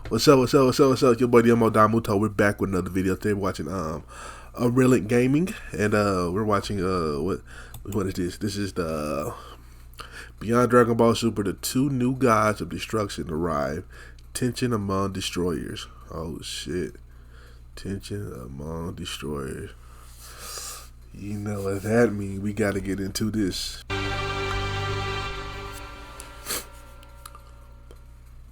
What's up? What's up? What's up? What's up? Your boy Domuto. We're back with another video. Today we're watching UnrealEntGaming, and we're watching what is this? This is the Beyond Dragon Ball Super. The two new gods of destruction arrive. Tension among destroyers. Oh shit! Tension among destroyers. You know what that means? We got to get into this.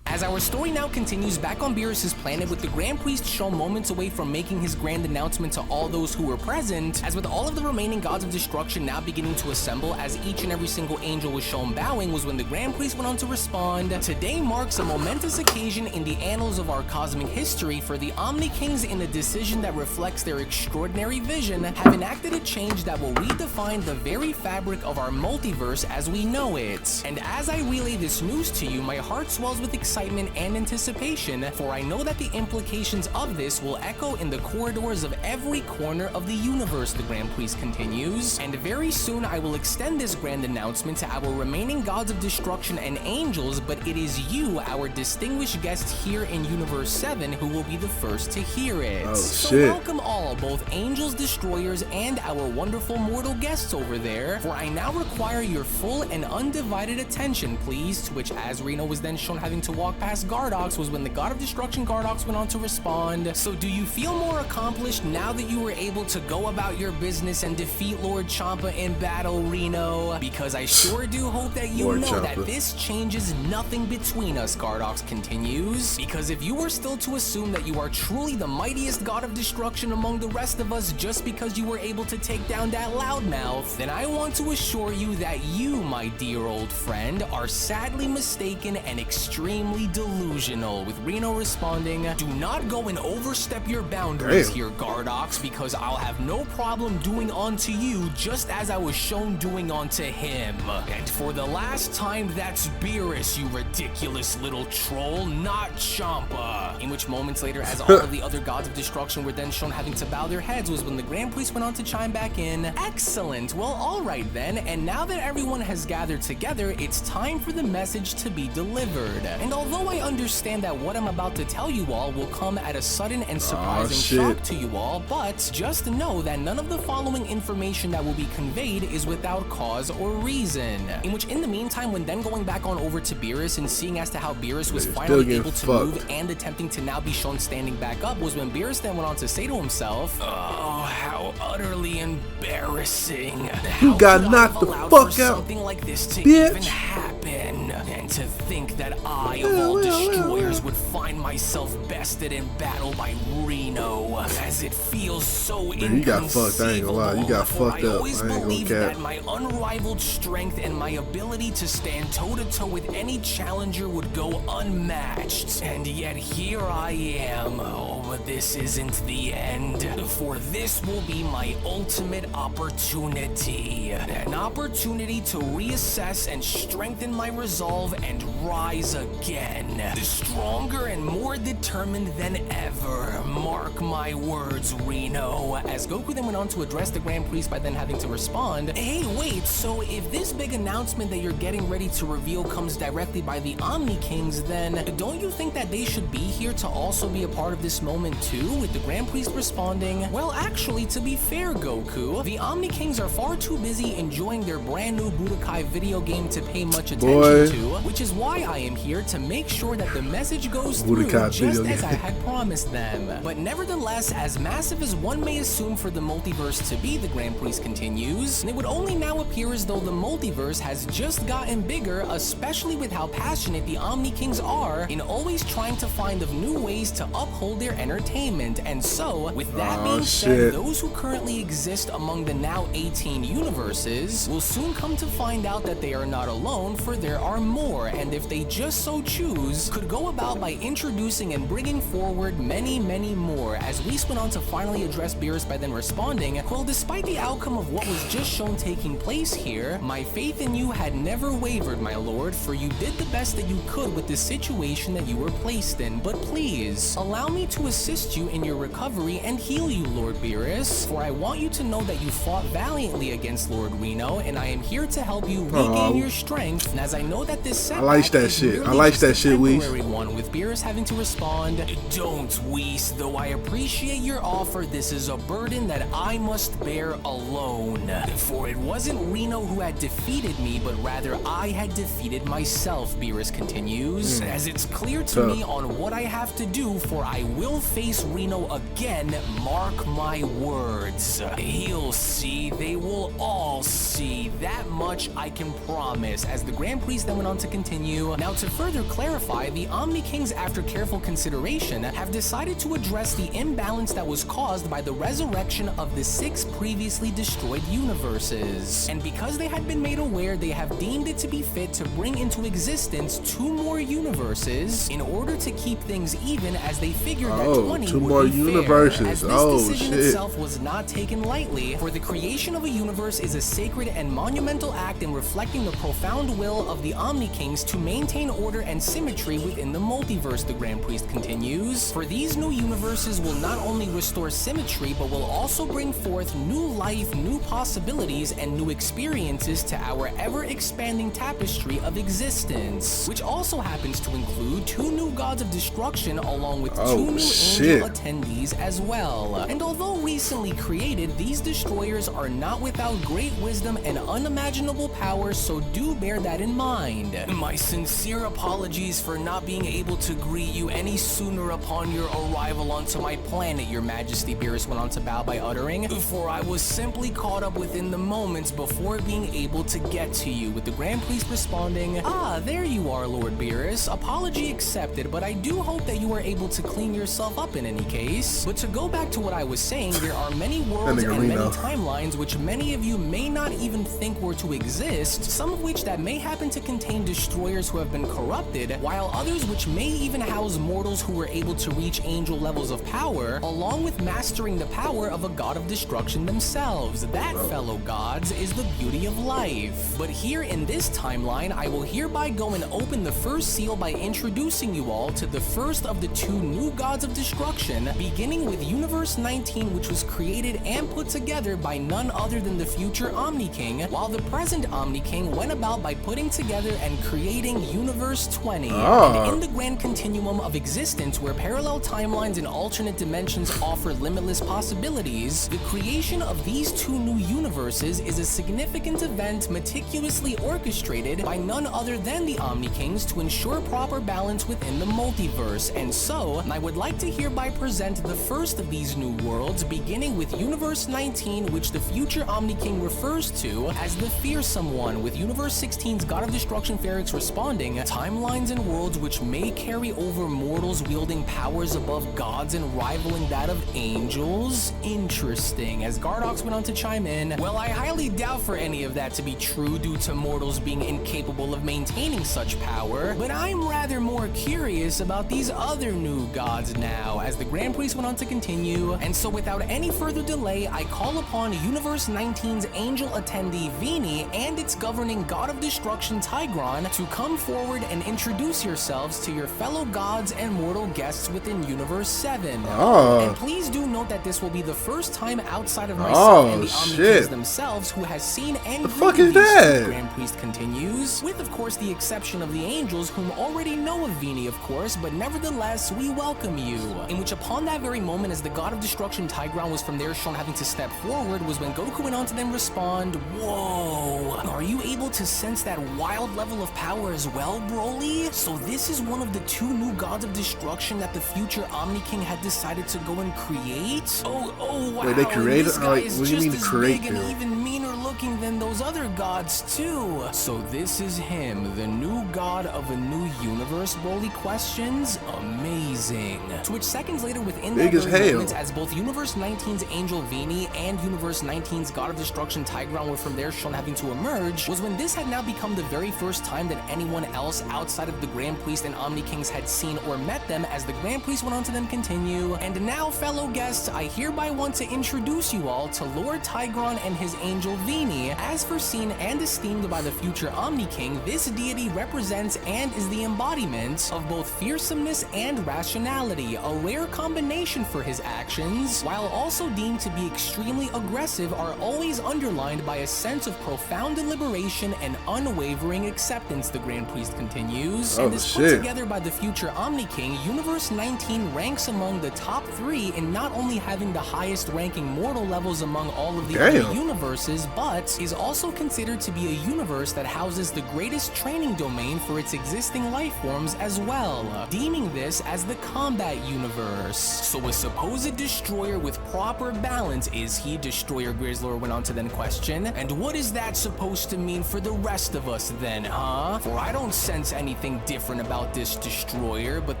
As our story now continues back on Beerus' planet, with the Grand Priest shown moments away from making his grand announcement to all those who were present, as with all of the remaining gods of destruction now beginning to assemble, as each and every single angel was shown bowing, was when the Grand Priest went on to respond. Today marks a momentous occasion in the annals of our cosmic history, for the Omni Kings, in a decision that reflects their extraordinary vision, have enacted a change that will redefine the very fabric of our multiverse as we know it. And as I relay this news to you, my heart swells with excitement and anticipation, for I know that the implications of this will echo in the corridors of every corner of the universe, the Grand Priest continues. And very soon I will extend this grand announcement to our remaining gods of destruction and angels, but it is you, our distinguished guest here in Universe 7, who will be the first to hear it. Oh, so shit. welcome all, both angels, destroyers, and our wonderful mortal guests over there, for I now require your full and undivided attention, please, to which, as Reno was then shown having to walk past Gardox, was when the God of Destruction Gardox went on to respond. So do you feel more accomplished now that you were able to go about your business and defeat Lord Champa in battle, Reno? Because I sure do hope that you Lord know Champa. that this changes nothing between us, Gardox continues. Because if you were still to assume that you are truly the mightiest God of destruction among the rest of us just because you were able to take down that loudmouth, then I want to assure you that you, my dear old friend, are sadly mistaken and extremely delusional, with Reno responding, "Do not go and overstep your boundaries here, Gardox, because I'll have no problem doing unto you just as I was shown doing unto him. And for the last time, that's Beerus, you ridiculous little troll, not Champa." In which moments later, as all of the other gods of destruction were then shown having to bow their heads, was when the Grand Priest went on to chime back in. Excellent, well, alright then, and now that everyone has gathered together, it's time for the message to be delivered. And although I understand that what I'm about to tell you all will come at a sudden and surprising shock to you all, but just know that none of the following information that will be conveyed is without cause or reason. In which, in the meantime, when then going back on over to Beerus and seeing as to how Beerus was finally able to move and attempting to now be shown standing back up, was when Beerus then went on to say to himself, "Oh, how utterly embarrassing. You got knocked the fuck out, something like this to bitch. even happen. And to think that I, of all destroyers, would find myself bested in battle by Reno, as it feels so inconceivable. You got fucked, I ain't gonna lie. You got fucked up. I always I ain't gonna believed cap. that my unrivaled strength and my ability to stand toe-to-toe with any challenger would go unmatched. And yet here I am. Oh, but this isn't the end, for this will be my ultimate opportunity. An opportunity to reassess and strengthen my resolve and rise again, stronger and more determined than ever. Mark my words, Reno." As Goku then went on to address the Grand Priest by then having to respond, "Hey, wait, so if this big announcement that you're getting ready to reveal comes directly by the Omni Kings, then don't you think that they should be here to also be a part of this moment too?" With the Grand Priest responding, "Well, actually, to be fair, Goku, the Omni Kings are far too busy enjoying their brand new Budokai video game to pay much attention to, which is why I am here to make sure that the message goes through just as I had promised them. But nevertheless, as massive as one may assume for the multiverse to be," the Grand Priest continues, "it would only now appear as though the multiverse has just gotten bigger, especially with how passionate the Omni Kings are in always trying to find of new ways to uphold their entertainment. And so, with that being said, those who currently exist among the now 18 universes will soon come to find out that they are not alone, for there are more, and if they just so choose, could go about by introducing and bringing forward many, many more." As Whis went on to finally address Beerus by then responding, "Well, despite the outcome of what was just shown taking place here, my faith in you had never wavered, my lord, for you did the best that you could with the situation that you were placed in. But please, allow me to assist you in your recovery and heal you, Lord Beerus, for I want you to know that you fought valiantly against Lord Reno, and I am here to help you regain your strength as I know that this setback like that is shit. really I like just that a shit, Whis. temporary one, with Beerus having to respond, "Don't, Whis, though I appreciate your offer, this is a burden that I must bear alone. For it wasn't Reno who had defeated me, but rather I had defeated myself," Beerus continues, "as it's clear to me on what I have to do, for I will face Reno again, mark my words. He'll see, they will all see, that much I can promise," as the Grand Priest then went on to continue. Now, to further clarify, the Omni Kings, after careful consideration, have decided to address the imbalance that was caused by the resurrection of the 6 previously destroyed universes. And because they had been made aware, they have deemed it to be fit to bring into existence 2 more universes in order to keep things even, as they figured that 20 2 would more be fair, universes. as this decision itself was not taken lightly, for the creation of a universe is a sacred and monumental act in reflecting the profound will of the Omni Kings to maintain order and symmetry within the multiverse, the Grand Priest continues. For these new universes will not only restore symmetry, but will also bring forth new life, new possibilities, and new experiences to our ever-expanding tapestry of existence, which also happens to include 2 new gods of destruction along with 2 new angel attendees as well. And although recently created, these destroyers are not without great wisdom and unimaginable power, so do bear that in mind. My sincere apologies for not being able to greet you any sooner upon your arrival onto my planet, Your Majesty, Beerus went on to bow by uttering, "for I was simply caught up within the moments before being able to get to you," with the Grand Priest responding, "Ah, there you are, Lord Beerus. Apology accepted, but I do hope that you were able to clean yourself up in any case. But to go back to what I was saying, there are many worlds and many timelines which many of you may not even think were to exist, some of which that may happen to contain destroyers who have been corrupted, while others which may even house mortals who were able to reach angel levels of power, along with mastering the power of a god of destruction themselves. That, fellow gods, is the beauty of life. But here in this timeline, I will hereby go and open the first seal by introducing you all to the first of the 2 new gods of destruction, beginning with Universe 19, which was created and put together by none other than the future Omni King, while the present Omni King went about by putting together and creating Universe 20. And in the grand continuum of existence, where parallel timelines and alternate dimensions offer limitless possibilities, the creation of these 2 new universes is a significant event meticulously orchestrated by none other than the Omni Kings to ensure proper balance within the multiverse. And so, I would like to hereby present the first of these new worlds, beginning with Universe 19, which the future Omni King refers to as the Fearsome One, with Universe 16's God of Destruction Ferrix responding, "Timelines and worlds which may carry over mortals wielding powers above gods and rivaling that of angels? Interesting," as Gardox went on to chime in, "Well, I highly doubt for any of that to be true due to mortals being incapable of maintaining such power, but I'm rather more curious about these other new gods now," as the Grand Priest went on to continue. And so without any further delay, I call upon Universe 19's angel attendee Vini and its governing god of destruction Tigron to come forward and introduce yourselves to your fellow gods and mortal guests within Universe 7. And please do note that this will be the first time outside of myself and the Omni Kings themselves who has seen and greeted these, the Grand Priest continues, with of course the exception of the angels, whom already know of Vini of course, but nevertheless we welcome you. In which upon that very moment, as the god of destruction Tigron was from there shown having to step forward, was when Goku went on to then respond, "Whoa, are you able to sense that wild level of power as well, Broly? So this is one of the 2 new gods of destruction that the future Omni King had decided to go and create? Oh wow, wait, they created? this guy is what do you just mean as create big and even meaner looking than those other gods too. So this is him, the new god of a new universe, Broly questions? Amazing." To which seconds later within that very moment, as both Universe 19's Angel Vini and Universe 19's God of Destruction Tigron were from there shown having to emerge, was when this had now become the very first time that anyone else outside of the Grand Priest and Omni Kings had seen or met them, as the Grand Priest went on to then continue, "And now, fellow guests, I hereby want to introduce you all to Lord Tigron and his angel Vini. As foreseen and esteemed by the future Omni King, this deity represents and is the embodiment of both fearsomeness and rationality, a rare combination for his actions, while also deemed to be extremely aggressive, are always underlined by a sense of profound deliberation and unwavering unwavering acceptance, the Grand Priest continues. Oh, and is put shit. together by the future Omni King, Universe 19 ranks among the top 3 in not only having the highest ranking mortal levels among all of the other universes, but is also considered to be a universe that houses the greatest training domain for its existing life forms as well, deeming this as the combat universe. So a supposed destroyer with proper balance is he, Destroyer Grizzlor went on to then question. And what is that supposed to mean for the rest of us then, huh? For I don't sense anything different about this destroyer, but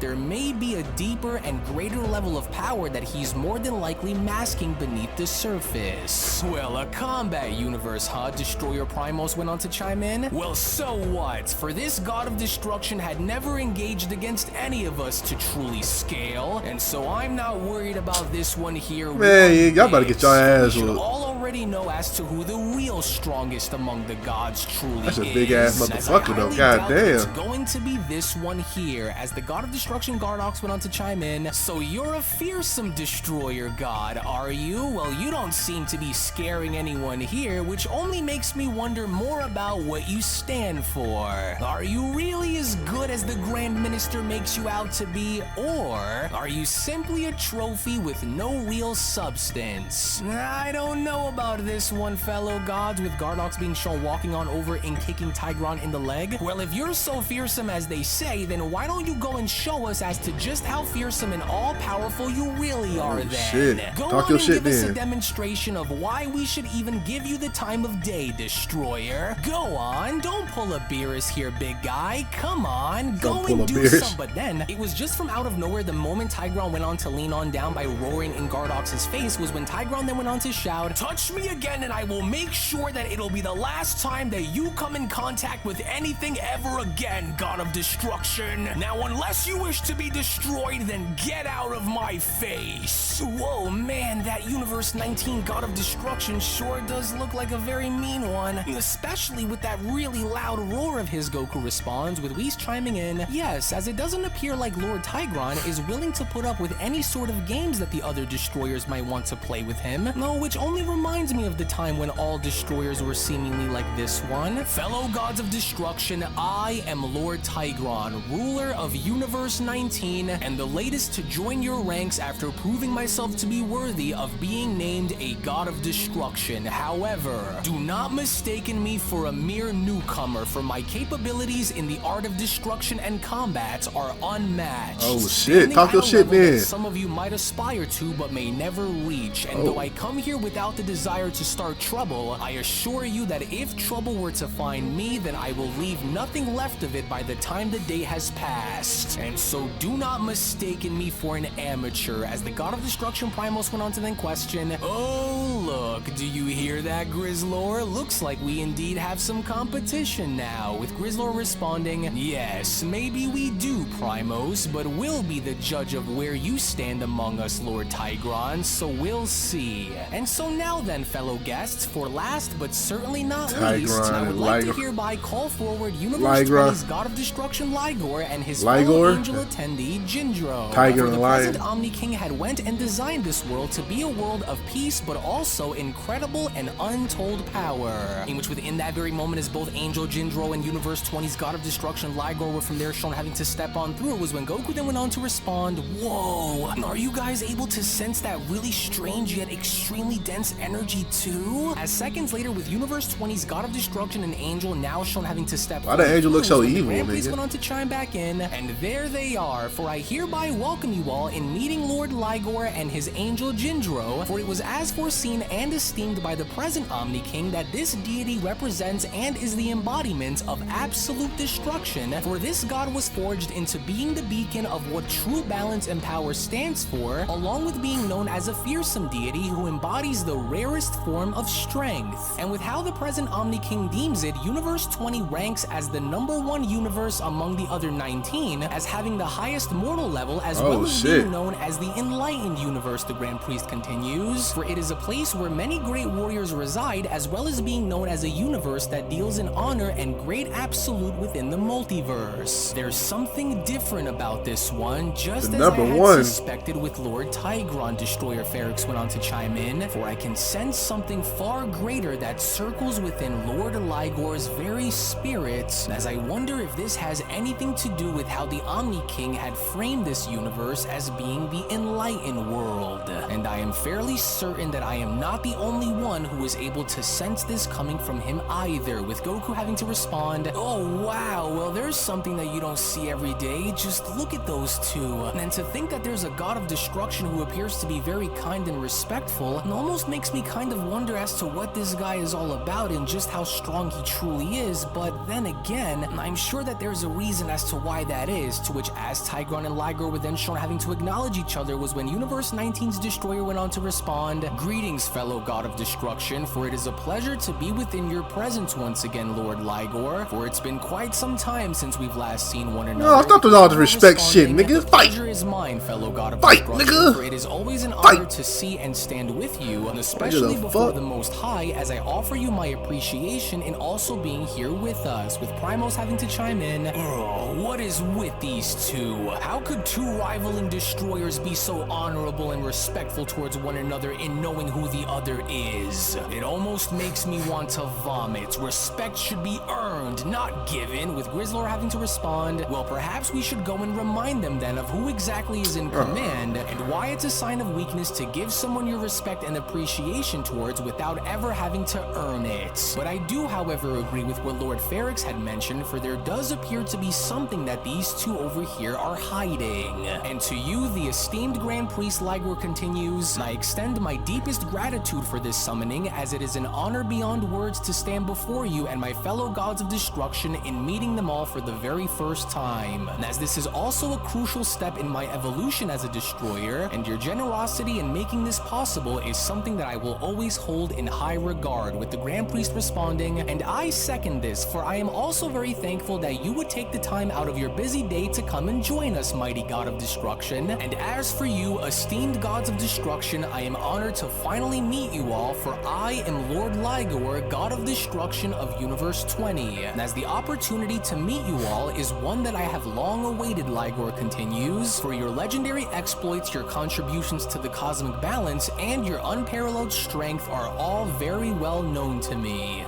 there may be a deeper and greater level of power that he's more than likely masking beneath the surface. Well, a combat universe, huh? Destroyer Primos went on to chime in. Well, so what? For this god of destruction had never engaged against any of us to truly scale, and so I'm not worried about this one here. Man, y'all better get your ass whooped. whooped. All already know as to who the real strongest among the gods truly is. That's a big ass motherfucker though, goddamn. It's going to be this one here, as the god of destruction Gardox went on to chime in. So you're a fearsome destroyer god, are you? Well, you don't seem to be scaring anyone here, which only makes me wonder more about what you stand for. Are you really as good as the Grand Minister makes you out to be, or are you simply a trophy with no real substance? I don't know about this one, fellow gods, with Gardox being shown walking on over and kicking Tigron in the leg. Well, if you're so fearsome as they say, then why don't you go and show us as to just how fearsome and all-powerful you really are then? Shit. Go Talk on your and shit give us then. a demonstration of why we should even give you the time of day, Destroyer. Go on, don't pull a Beerus here, big guy. Come on, go and do some. But then, it was just from out of nowhere the moment Tigron went on to lean on down by roaring in Gardox's face was when Tigron then went on to shout, "Touch me again and I will make sure that it'll be the last time that you come in contact with anything ever again, God of Destruction. Now, unless you wish to be destroyed, then get out of my face." Whoa, man, that Universe 19 God of Destruction sure does look like a very mean one, especially with that really loud roar of his. Goku responds, with Whis chiming in, "Yes, as it doesn't appear like Lord Tigron is willing to put up with any sort of games that the other destroyers might want to play with him. No, which only reminds me of the time when all destroyers were seemingly like this one. Fellow gods of destruction, I am Lord Tigron, ruler of Universe 19, and the latest to join your ranks after proving myself to be worthy of being named a god of destruction. However, do not mistaken me for a mere newcomer, for my capabilities in the art of destruction and combat are unmatched. Oh shit, talk your shit then. Some of you might aspire to but may never reach, and though I come here without the desire to start trouble, I assure you that if trouble were to find me, then I will leave nothing left of it by the time the day has passed. And so do not mistaken me for an amateur," as the god of destruction Primos went on to then question, "Oh look, do you hear that, Grizzlor? Looks like we indeed have some competition now," with Grizzlor responding, "Yes, maybe we do, Primos, but we'll be the judge of where you stand among us, Lord Tigron, so we'll see." And so now then, fellow guests, for last but certainly not least, I would like to hereby call forward Universe 20's God of Destruction Ligor and his fellow angel attendee Jindro. Tiger For the and Lion. present Omni King had went and designed this world to be a world of peace, but also incredible and untold power. In which within that very moment, as both Angel Jindro and Universe 20's God of Destruction Ligor were from there shown having to step on through, was when Goku then went on to respond, "Whoa, are you guys able to sense that really strange yet extremely dense energy too?" As seconds later, with Universe 20's God of Destruction and Angel now shown having to step Why the Angel look so evil, Grand Priest nigga? went on to chime back in, and there they are, for I hereby welcome you all in meeting Lord Ligor and his Angel Jindro, for it was as foreseen and esteemed by the present Omni King that this deity represents and is the embodiment of absolute destruction, for this god was forged into being the beacon of what true balance and power stands for, along with being known as a fearsome deity who embodies the rarest form of strength. And with how the present Omni King deems it, Universe 20 ranks as the #1 universe among the other 19, as having the highest mortal level, as well as being known as the Enlightened Universe, the Grand Priest continues, for it is a place where many great warriors reside, as well as being known as a universe that deals in honor and great absolute within the multiverse. There's something different about this one, just as I had suspected with Lord Tigron, Destroyer Ferrix went on to chime in, for I can sense something far greater that circles within Lord Ligor's very spirit, as I wonder if this has anything to do with how the Omni King had framed this universe as being the enlightened world. And I am fairly certain that I am not the only one who was able to sense this coming from him either, with Goku having to respond, "Oh wow, well there's something that you don't see every day, just look at those two." And to think that there's a god of destruction who appears to be very kind and respectful, it almost makes me kind of wonder as to what this guy is all about and just how strong he truly is. But then again, I'm sure that there's a reason as to why that is, to which as Tigron and Ligor were then shown having to acknowledge each other was when Universe 19's Destroyer went on to respond, "Greetings, fellow god of destruction, for it is a pleasure to be within your presence once again, Lord Ligor, for it's been quite some time since we've last seen one another." No, stop with all the respect shit, nigga. "The Fight! pleasure is mine, fellow god of Fight, destruction, nigga! for it is always an Fight! honor to see and stand with you, and especially before the Most High, as I offer you my appreciation in also being here with us," with Primos having to chime in, "Oh, what is with these two? How could two rivaling destroyers be so honorable and respectful towards one another in knowing who the other is? It almost makes me want to vomit. Respect should be earned, not given," with Grizzlor having to respond, "Well, perhaps we should go and remind them then of who exactly is in command and why it's a sign of weakness to give someone your respect and appreciation towards without ever having to earn it." But I do, however, agree with what Lord Ferrix had mentioned, for there does appear to be something that these two over here are hiding. And to you, the esteemed Grand Priest Ligor continues, "I extend my deepest gratitude for this summoning, as it is an honor beyond words to stand before you and my fellow gods of destruction in meeting them all for the very first time. And as this is also a crucial step in my evolution as a destroyer, and your generosity in making this possible is something that I will always hold in high regard," with the Grand Priest responding, "And I second this, for I am also very thankful that you would take the time out of your busy day to come and join us, mighty god of destruction. And as for you, esteemed gods of destruction, I am honored to finally meet you all, for I am Lord Ligor, god of destruction of Universe 20. And as the opportunity to meet you all is one that I have long awaited," Ligor continues, "for your legendary exploits, your contributions to the cosmic balance, and your unparalleled strength are all very well known to me."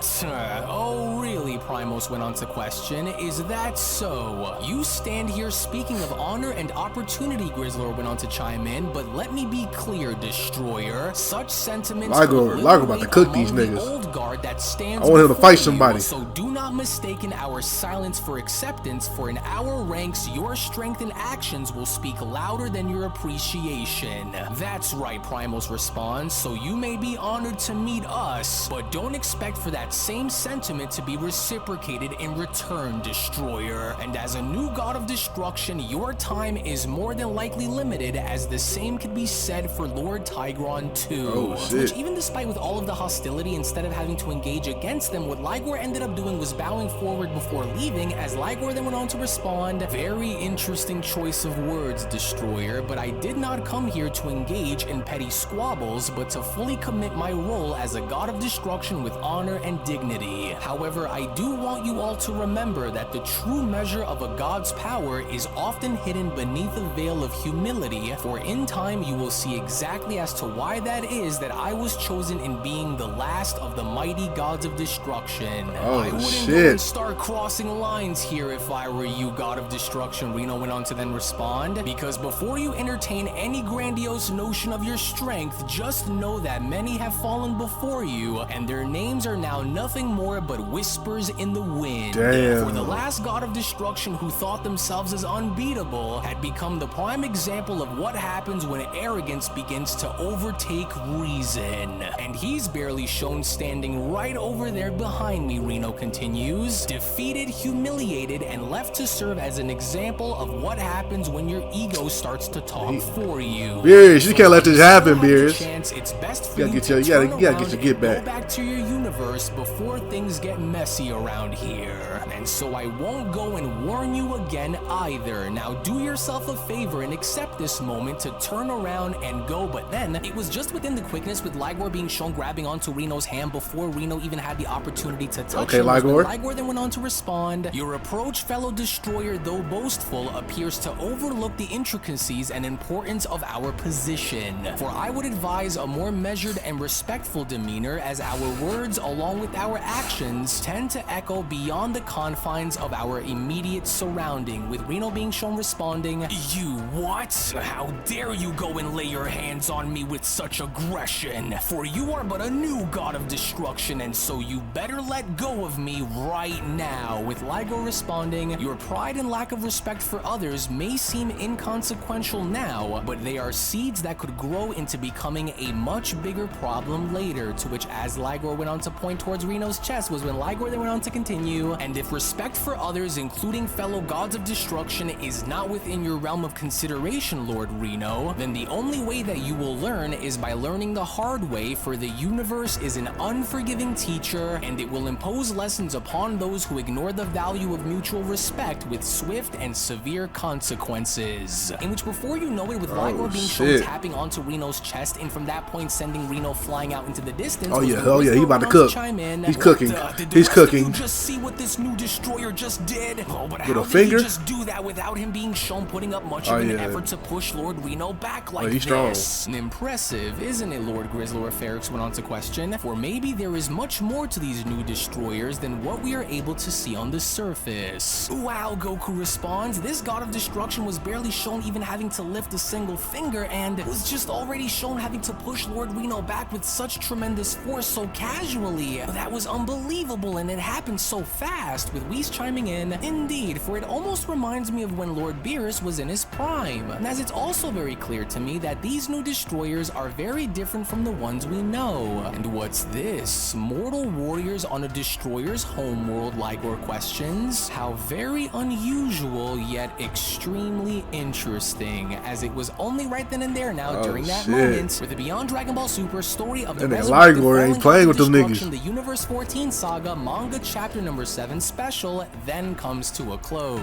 "Oh really?" Primos went on to question, "Is that so? You stand here speaking of honor and opportunity," Grizzlor went on to chime in, "but let me be clear, Destroyer, such sentiments Ligor about to cook these niggas. old guard that stands I want him to fight before somebody. you, so do not mistake our silence for acceptance, for in our ranks your strength and actions will speak louder than your appreciation." "That's right," Primos responds, "so you may be honored to meet us, but don't expect for that same sentiment to be reciprocated in return, Destroyer. And as a new god of destruction, your time is more than likely limited, as the same could be said for Lord Tigron too." Oh, shit. Which, even despite with all of the hostility, instead of having to engage against them, what Ligor ended up doing was bowing forward before leaving, as Ligor then went on to respond, "Very interesting choice of words, Destroyer, but I did not come here to engage in petty squabbles, but to fully commit my role as a god of destruction with honor and dignity. However, I do want you all to remember that the true measure of a god's power is often hidden beneath a veil of humility, for in time you will see exactly as to why that is that I was chosen in being the last of the mighty gods of destruction." Oh, "I wouldn't shit. go and start crossing lines here if I were you, god of destruction," Reno went on to then respond, "because before you entertain any grandiose notion of your strength, just know that many have fallen before you, and their names are now nothing more but whispers in the wind. Damn. For the last god of destruction who thought themselves as unbeatable had become the prime example of what happens when arrogance begins to overtake reason. And he's barely shown standing right over there behind me," Reno continues, "defeated, humiliated, and left to serve as an example of what happens when your ego starts to talk for you. Beers, you can't let this happen, Beers. It's best for You gotta get your get go back. back to your universe before things get messy around here. And so I won't go and warn you again either. Now do yourself a favor and accept this moment to turn around and go." But then it was just within the quickness, with Ligor being shown grabbing onto Reno's hand before Reno even had the opportunity to touch him. Ligor. Ligor then went on to respond, "Your approach, fellow Destroyer, though boastful, appears to overlook the intricacies and importance of our position. For I would advise a more measured and respectful demeanor, as our words along with our actions words tend to echo beyond the confines of our immediate surrounding, with Reno being shown responding, "You what? How dare you go and lay your hands on me with such aggression? For you are but a new god of destruction, and so you better let go of me right now," with Ligor responding, "Your pride and lack of respect for others may seem inconsequential now, but they are seeds that could grow into becoming a much bigger problem later," to which, as Ligor went on to point towards Reno's chest, was when Ligor then went on to continue, "And if respect for others, including fellow gods of destruction, is not within your realm of consideration, Lord Reno, then the only way that you will learn is by learning the hard way, for the universe is an unforgiving teacher, and it will impose lessons upon those who ignore the value of mutual respect with swift and severe consequences." In which, before you know it, with Ligor being shown tapping onto Reno's chest, and from that point sending Reno flying out into the distance. Oh yeah, he about to cook. He's cooking. He's cooking. Just see what this new destroyer just did. Oh, but with how a finger? did he just do that without him being shown putting up much of an effort to push Lord Reno back like he's this? strong. Impressive, isn't it? Lord Grizzlor Ferrix went on to question. For maybe there is much more to these new destroyers than what we are able to see on the surface. Wow, Goku responds. This god of destruction was barely shown even having to lift a single finger, and was just already shown having to push Lord Reno back with such tremendous force so casually. That was unbelievable, and it happened so fast, with Whis chiming in, "Indeed, for it almost reminds me of when Lord Beerus was in his prime." And as it's also very clear to me that these new destroyers are very different from the ones we know. And what's this? Mortal warriors on a destroyer's homeworld, Ligor questions. How very unusual, yet extremely interesting, as it was only right then and there now during that moment where the Beyond Dragon Ball Super story of the Ligor ain't playing with them niggas. The Universe 14 Saga Manga Chapter number 7 special then comes to a close.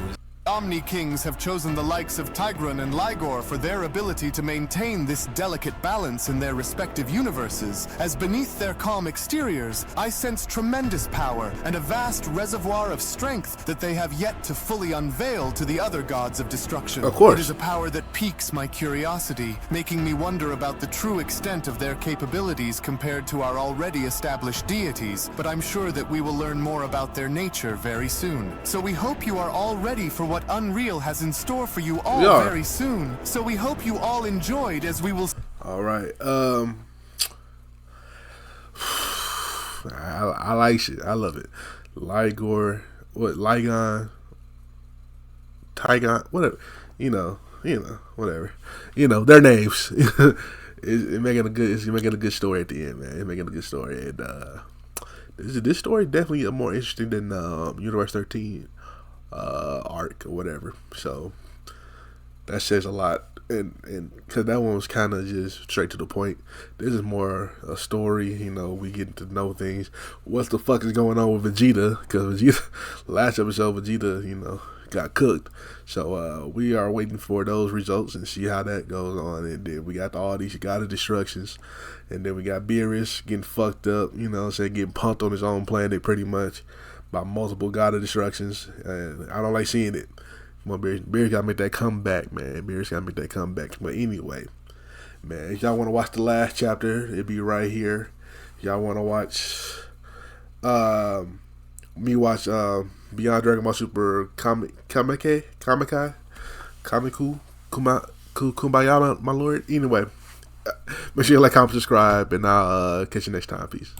Omni Kings have chosen the likes of Tigrun and Ligor for their ability to maintain this delicate balance in their respective universes, as beneath their calm exteriors, I sense tremendous power and a vast reservoir of strength that they have yet to fully unveil to the other gods of destruction. Of course. It is a power that piques my curiosity, making me wonder about the true extent of their capabilities compared to our already established deities, but I'm sure that we will learn more about their nature very soon. So we hope you are all ready for what Unreal has in store for you all very soon. So we hope you all enjoyed, as we will. All right. I like shit. I love it. Ligor, Ligon, Tygon, whatever. Whatever. Their names. It's making a good story at the end, man. It's making a good story, and this story definitely more interesting than Universe 13. Arc or whatever, so that says a lot, and because that one was kind of just straight to the point. This is more a story, we get to know things. What the fuck is going on with Vegeta? Because Vegeta, last episode, Vegeta, got cooked. So we are waiting for those results and see how that goes on. And then we got all these god of destructions, and then we got Beerus getting fucked up, getting pumped on his own planet pretty much by multiple god of destructions, and I don't like seeing it. Come on, Beerus gotta make that comeback, man. Beerus gotta make that comeback. But anyway, man, if y'all want to watch the last chapter, it'll be right here. If y'all want to watch me watch Beyond Dragon Ball Super Kumbaya, my lord. Anyway, make sure you like, comment, subscribe, and I'll catch you next time. Peace.